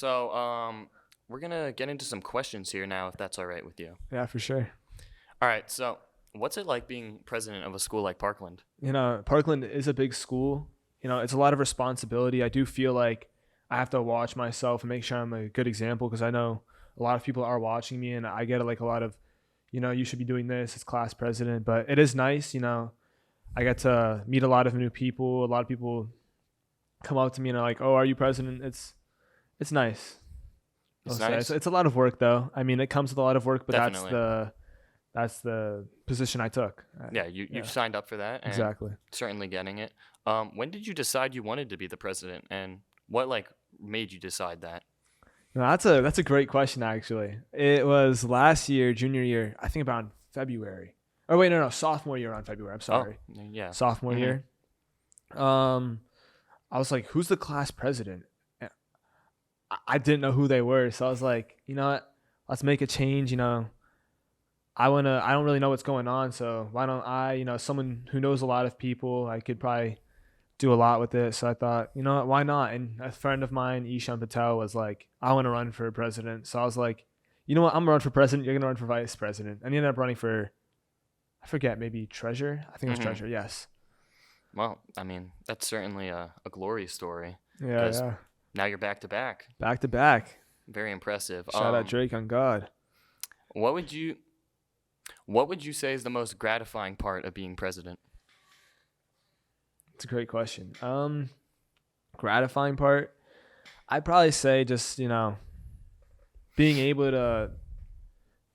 So, we're gonna get into some questions here now, if that's all right with you. Yeah, for sure. All right. So, what's it like being president of a school like Parkland? Parkland is a big school. It's a lot of responsibility. I do feel like I have to watch myself and make sure I'm a good example because I know a lot of people are watching me and I get like a lot of, you should be doing this as class president. But it is nice, I get to meet a lot of new people. A lot of people come up to me and are like, "Oh, are you president?" It's nice. It's I'll say nice. it's a lot of work though. I mean, it comes with a lot of work, but Definitely. that's the position I took. Yeah, you Yeah, signed up for that, and exactly. certainly getting it. When did you decide you wanted to be the president, and what made you decide that? No, that's a great question actually. It was last year, junior year, I think about February. Oh wait, no, sophomore year on February. I'm Oh, sorry. yeah. Sophomore Mm-hmm. year. I was like, who's the class president? And I didn't know who they were, so I was like, you know what? Let's make a change. I don't really know what's going on, so why don't I, someone who knows a lot of people, I could probably do a lot with it. So I thought, you know what, why not? And a friend of mine, Ishan Patel, was like, I want to run for president. So I was like, you know what, I'm gonna run for president. You're gonna run for vice president. And he ended up running for, I forget, maybe treasurer. I think it was Mm-hmm. treasurer. Yes. Well, I mean, that's certainly a glory story Yeah, because yeah. now you're back to back. Back to back. Very impressive. Shout out Drake on God. What would you what would you say is the most gratifying part of being president? It's a great question. Gratifying part, I'd probably say just being able to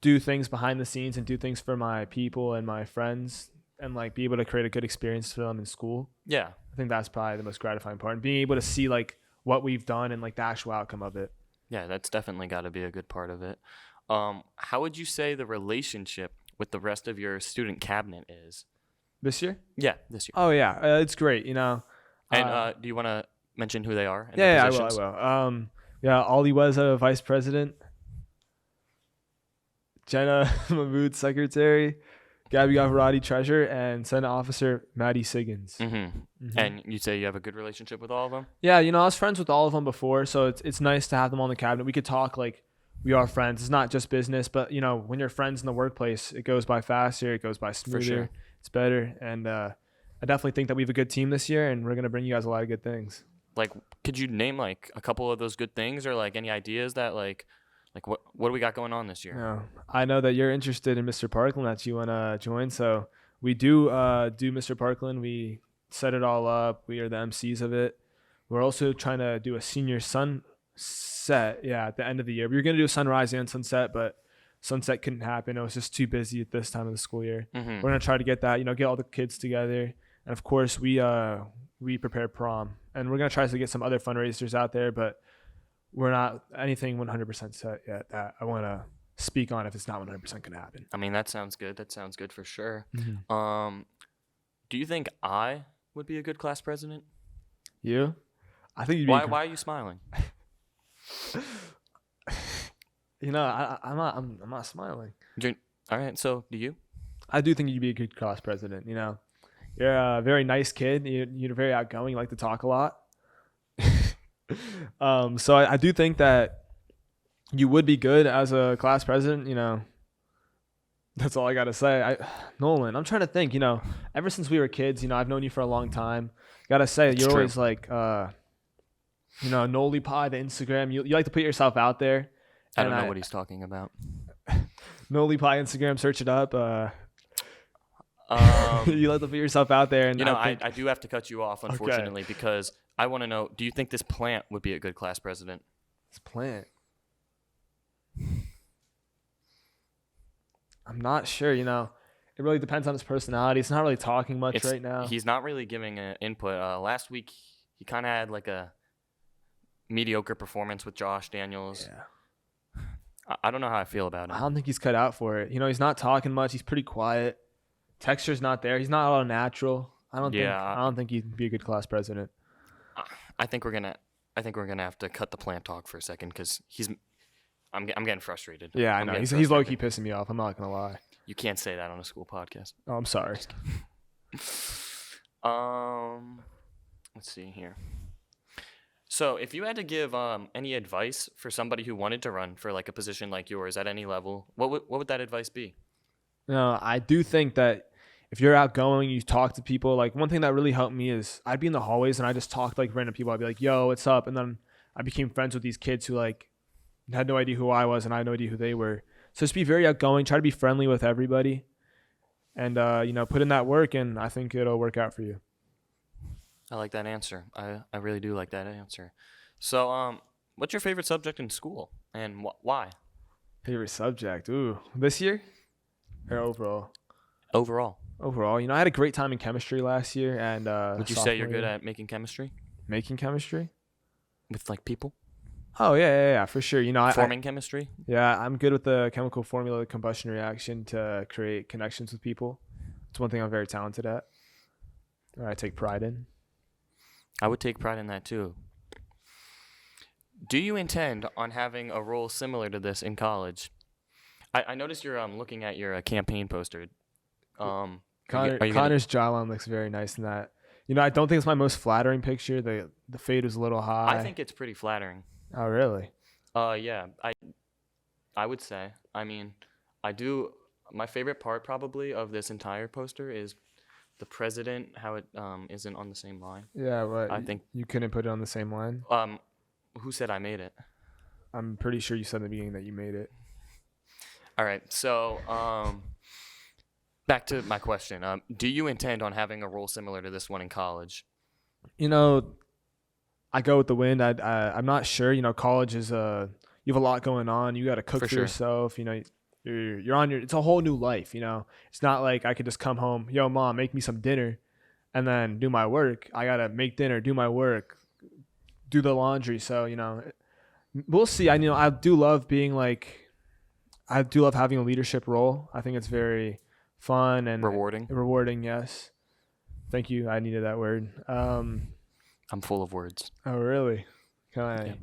do things behind the scenes and do things for my people and my friends and like be able to create a good experience for them in school. Yeah. I think that's probably the most gratifying part, and being able to see like what we've done and like the actual outcome of it. Yeah, that's definitely got to be a good part of it. How would you say the relationship with the rest of your student cabinet is? This year? Yeah, this year. Oh yeah, it's great. And Uh, do you want to mention who they are and their yeah, positions? I will. Yeah, Ali Weza, vice president. Jenna Mahmood, secretary. Gabby Gavarati, treasurer, and Senate officer Maddie Siggins. Mm-hmm. And you say you have a good relationship with all of them? Yeah, I was friends with all of them before, so it's nice to have them on the cabinet. We could talk like we are friends. It's not just business, but when you're friends in the workplace, it goes by faster, it goes by smoother, sure. it's better, and I definitely think that we have a good team this year, and we're gonna bring you guys a lot of good things. Like, could you name like a couple of those good things, or like any ideas that like what do we got going on this year? Yeah, I know that you're interested in Mr. Parkland, that you wanna join, so we do Mr. Parkland. We set it all up. We are the MCs of it. We're also trying to do a senior sunset, at the end of the year. We were going to do a sunrise and sunset, but sunset couldn't happen. It was just too busy at this time of the school year. Mm-hmm. We're going to try to get that, get all the kids together. And of course, we prepare prom. And we're going to try to get some other fundraisers out there, but we're not anything 100% set yet that I want to speak on if it's not 100% going to happen. I mean, that sounds good. That sounds good for sure. Mm-hmm. Do you think I would be a good class president? You? I think you'd be. Why are you smiling? I'm not smiling. All right. So, do you? I do think you'd be a good class president. You're a very nice kid. You're very outgoing. You like to talk a lot. So I do think that you would be good as a class president. That's all I gotta say. Nolan, I'm trying to think. Ever since we were kids, I've known you for a long time. Gotta say, It's you're true. always like, Noli Pie, the Instagram. You like to put yourself out there. I don't know what he's talking about. Noli Pie Instagram, search it up. You like to put yourself out there, and I do have to cut you off, unfortunately, because I want to know, do you think this plant would be a good class president? This plant. I'm not sure. It really depends on his personality. It's not really talking much right now. He's not really giving an input. Last week, he kind of had like a mediocre performance with Josh Daniels. Yeah. I don't know how I feel about him. I don't think he's cut out for it. He's not talking much. He's pretty quiet. Texture's not there. He's not all natural. I don't think he'd be a good class president. I think we're gonna have to cut the plant talk for a second because I'm getting frustrated. Yeah, I know. He's low key pissing me off. I'm not gonna lie. You can't say that on a school podcast. Oh, I'm sorry. Let's see here. So, if you had to give any advice for somebody who wanted to run for like a position like yours at any level, what would that advice be? No, I do think that if you're outgoing, you talk to people. Like one thing that really helped me is I'd be in the hallways and I just talked to like random people. I'd be like, "Yo, what's up?" And then I became friends with these kids who like had no idea who I was and I had no idea who they were. So just be very outgoing. Try to be friendly with everybody, and put in that work, and I think it'll work out for you. I like that answer. I really do like that answer. So, what's your favorite subject in school, and why? Favorite subject? Ooh, this year or overall? Overall, Overall, I had a great time in chemistry last year, and would you say you're sophomore good year. at making chemistry Making chemistry? with like people, Oh yeah, for sure. forming chemistry? Yeah, I'm good with the chemical formula combustion reaction to create connections with people. It's one thing I'm very talented at. Or I take pride in. I would take pride in that too. Do you intend on having a role similar to this in college? I noticed you're looking at your campaign poster. Are you gonna? Connor's jawline looks very nice in that. I don't think it's my most flattering picture. The fade was a little high. I think it's pretty flattering. Oh really? Yeah, I would say. I mean, I do. My favorite part probably of this entire poster is the president, how it isn't on the same line. Yeah, but I think. you couldn't put it on the same line. Who said I made it? I'm pretty sure you said in the beginning that you made it. All right. So, back to my question. Do you intend on having a role similar to this one in college? I go with the wind. I'm not sure. College is you have a lot going on. You got to cook For for sure. yourself. You're on your. It's a whole new life. It's not like I could just come home. Yo, mom, make me some dinner, and then do my work. I gotta make dinner, do my work, do the laundry. So we'll see. I do love being like. I do love having a leadership role. I think it's very fun and Rewarding. Rewarding, yes. Thank you. I needed that word. I'm full of words. Oh, really? Can I? Yeah.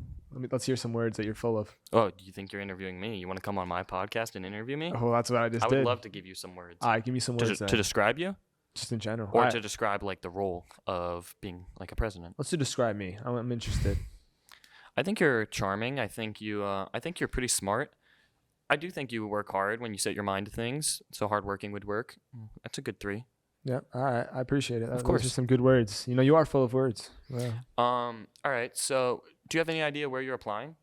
Let's hear some words that you're full of. Oh, do you think you're interviewing me? You want to come on my podcast and interview me? Oh, that's what I just I would did. love to give you some words. All right, give me some to, words to then. describe you, Just in general. or All to right, describe like the role of being like a president. let's do describe me. I'm interested. I think you're charming. I think you're pretty smart. I do think you work hard when you set your mind to things. So hardworking would work. That's a good 3. Yeah. All right. I appreciate it. Of Those course. are some good words. You are full of words. Wow. All right. So, do you have any idea where you're applying?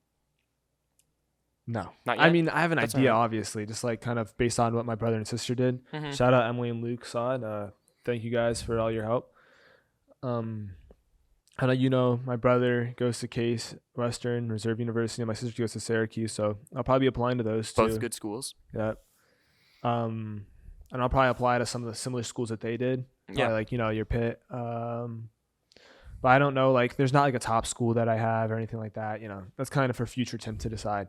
No. Not I yet? mean, I have an That's idea, all right. obviously, just like kind of based on what my brother and sister did. Mhm. Shout out Emily and Luke, Saad. Thank you guys for all your help. I know my brother goes to Case Western Reserve University, and my sister goes to Syracuse, so I'll probably be applying to those two. Both good schools. Yep. And I'll probably apply to some of the similar schools that they did. Yeah. Probably like your Pitt. But I don't know. Like, there's not like a top school that I have or anything like that. That's kind of for future Tim to decide.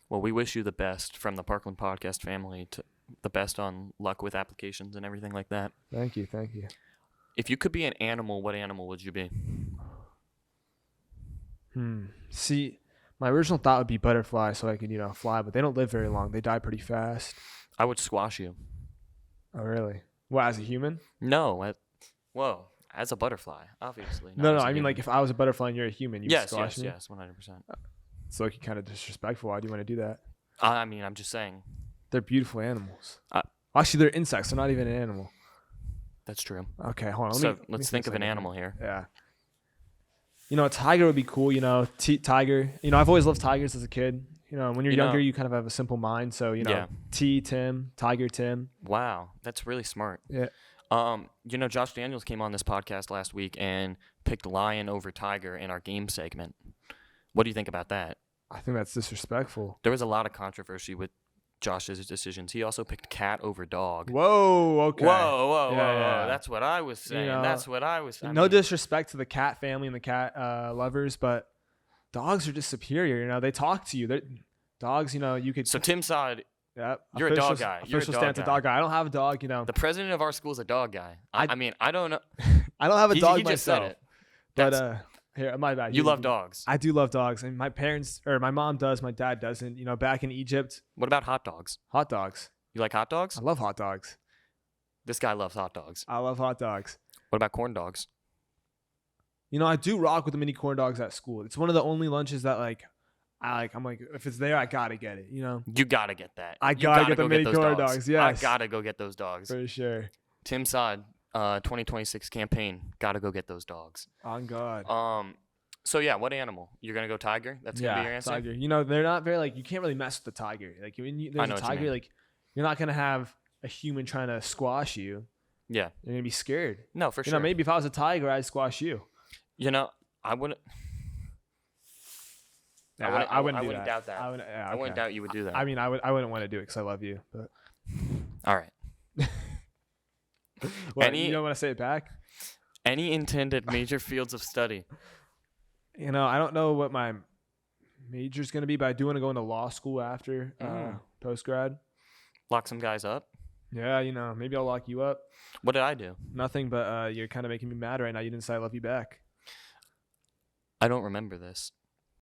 Well, we wish you the best from the Parkland podcast family. To the best on luck with applications and everything like that. Thank you. Thank you. If you could be an animal, what animal would you be? See, my original thought would be butterfly, so I could fly, but they don't live very long. They die pretty fast. I would squash you. Oh, really? Well, as a human? No. Whoa. As a butterfly, obviously. No. as a I mean, human. like if I was a butterfly and you're a human, you would Yes, squash me. yes, 100%. It's like kind of disrespectful. Why do you want to do that? I mean, I'm just saying. They're beautiful animals. Uh, Actually, they're insects. They're not even an animal. That's true. Okay, hold on. So let me let's think of an a second. animal here. Yeah. A tiger would be cool. Tiger. I've always loved tigers as a kid. When you're younger, you kind of have a simple mind. So, Yeah. Tim, Tiger Tim. Wow, that's really smart. Yeah. Josh Daniels came on this podcast last week and picked lion over tiger in our game segment. What do you think about that? I think that's disrespectful. There was a lot of controversy with Josh's decisions. He also picked cat over dog. Whoa, okay. Whoa. Yeah. That's what I was saying. That's what I was saying. No disrespect to the cat family and the cat lovers, but dogs are just superior. They talk to you. Dogs, you could. So Tim Saad, Yeah, you're a dog guy. You're a Official dog stance, a guy. dog guy. I don't have a dog. the president of our school is a dog guy. I mean, I don't know. I don't have a dog He just myself. said it. But here, my bad. You love dogs. I do love dogs, and my mom does. My dad doesn't. Back in Egypt, What about hot dogs? hot dogs. You like hot dogs? I love hot dogs. This guy loves hot dogs. I love hot dogs. What about corn dogs? I do rock with the mini corn dogs at school. It's one of the only lunches that like I like. I'm like, if it's there, I gotta get it. You gotta get that. I You gotta get the go mini those corn dogs. dogs. I Yes, gotta go get those dogs. for sure. Tim Saad, 2026 campaign. Gotta go get those dogs. On God. So yeah, what animal? You're gonna go tiger? That's gonna be your answer. Tiger. They're not very like you can't really mess with the tiger. Like when there's know a what you tiger, mean. like you're not gonna have a human trying to squash you. Yeah. You're gonna be scared. No, for sure. Maybe if I was a tiger, I'd squash you. I wouldn't. Yeah, I wouldn't doubt that. I wouldn't doubt you would do that. I mean, I wouldn't want to do it because I love you. But All right. what, you don't want to say it back? Any intended major fields of study? I don't know what my major's gonna be, but I do want to go into law school after post grad. Lock some guys up. Yeah, maybe I'll lock you up. What did I do? Nothing, but you're kind of making me mad right now. You didn't say I love you back. I don't remember this.